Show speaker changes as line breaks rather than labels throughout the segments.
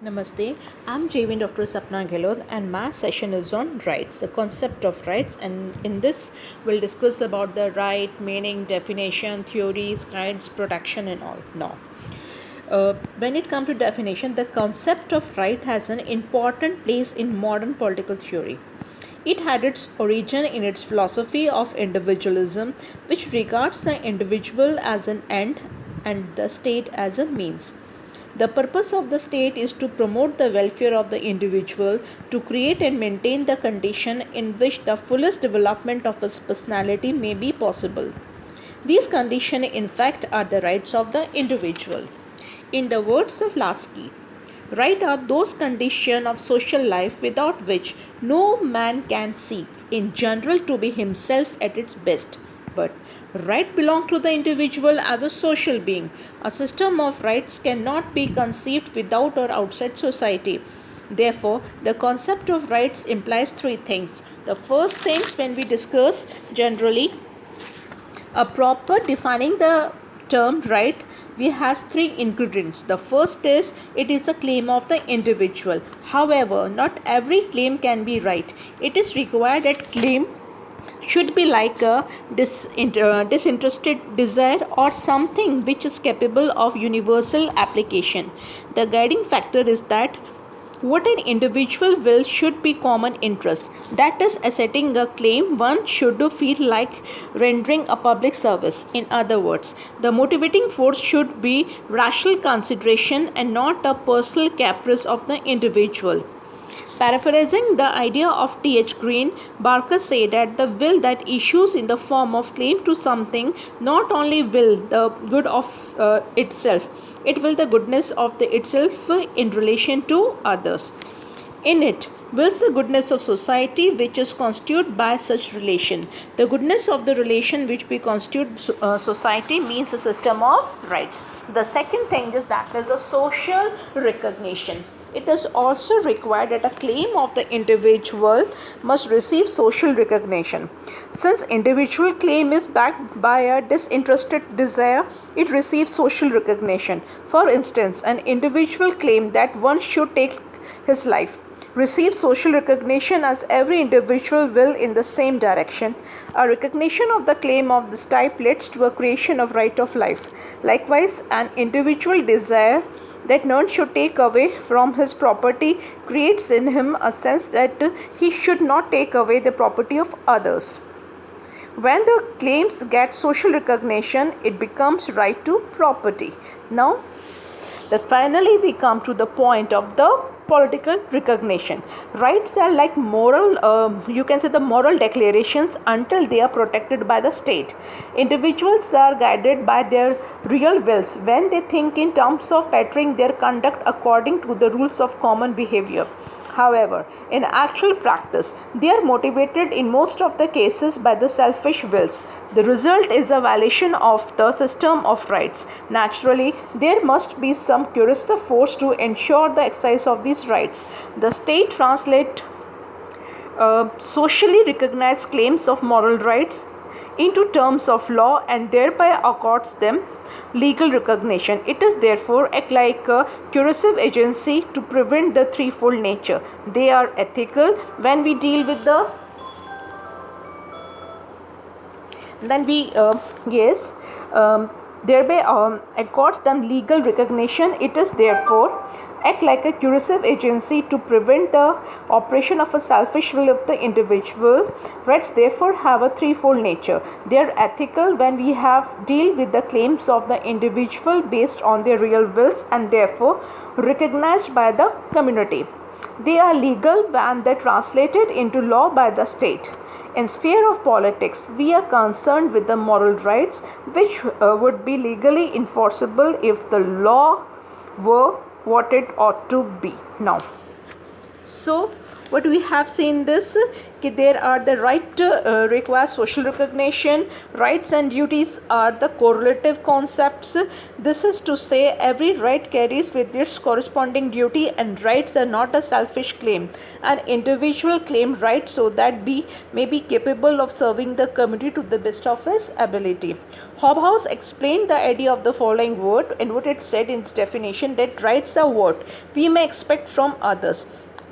Namaste, I'm JV Dr. Sapna Gelod and my session is on rights, the concept of rights, and in this we'll discuss about the right, meaning, definition, theories, guides, protection and all. Now, when it comes to definition, the concept of right has an important place in modern political theory. It had its origin in its philosophy of individualism, which regards the individual as an end and the state as a means. The purpose of the state is to promote the welfare of the individual, to create and maintain the condition in which the fullest development of his personality may be possible. These conditions, in fact, are the rights of the individual. In the words of Lasky, right are those conditions of social life without which no man can seek, in general, to be himself at its best. But right belong to the individual as a social being. A system of rights cannot be conceived without or outside society. Therefore, the concept of rights implies three things. The first thing, when we discuss generally a proper defining the term right, we has three ingredients. The first is it is a claim of the individual. However, not every claim can be right. It is required that claim should be like a disinterested desire or something which is capable of universal application. The guiding factor is that what an individual will should be common interest. That is, asserting a claim one should feel like rendering a public service. In other words, the motivating force should be rational consideration and not a personal caprice of the individual. Paraphrasing the idea of T.H. Green, Barker said that the will that issues in the form of claim to something not only will the good of itself, it will the goodness of the itself in relation to others. In it, wills the goodness of society which is constituted by such relation. The goodness of the relation which we constitute society means a system of rights. The second thing is that there is a social recognition. It is also required that a claim of the individual must receive social recognition. Since individual claim is backed by a disinterested desire, it receives social recognition. For instance, an individual claim that one should take his life receives social recognition as every individual will in the same direction. A recognition of the claim of this type leads to a creation of right of life. Likewise, an individual desire that none should take away from his property creates in him a sense that he should not take away the property of others. When the claims get social recognition, it becomes right to property. Now, finally we come to the point of the political recognition. Rights are like moral, you can say the moral declarations until they are protected by the state. Individuals are guided by their real wills when they think in terms of pattering their conduct according to the rules of common behavior. However, in actual practice, they are motivated in most of the cases by the selfish wills. The result is a violation of the system of rights. Naturally, there must be some coercive force to ensure the exercise of these rights. The state translates socially recognized claims of moral rights into terms of law and thereby accords them legal recognition. It is therefore act like a coercive agency to prevent the threefold nature. They are ethical when we deal with the then we thereby accords them legal recognition. It is therefore act like a coercive agency to prevent the operation of a selfish will of the individual. Rights therefore have a threefold nature. They are ethical when we have deal with the claims of the individual based on their real wills and therefore recognized by the community. They are legal when they are translated into law by the state. In sphere of politics, we are concerned with the moral rights which would be legally enforceable if the law were what it ought to be. Now, So what we have seen this there are the right require social recognition. Rights and duties are the correlative concepts. This is to say every right carries with its corresponding duty, and rights are not a selfish claim. An individual claim rights so that may be capable of serving the community to the best of his ability. Hobhouse explained the idea of the following word, and what it said in its definition, that rights are what we may expect from others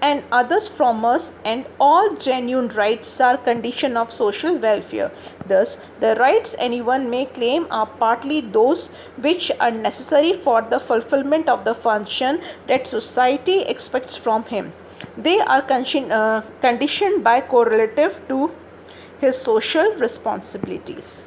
and others from us, and all genuine rights are condition of social welfare. Thus, the rights anyone may claim are partly those which are necessary for the fulfillment of the function that society expects from him. They are conditioned by correlative to his social responsibilities.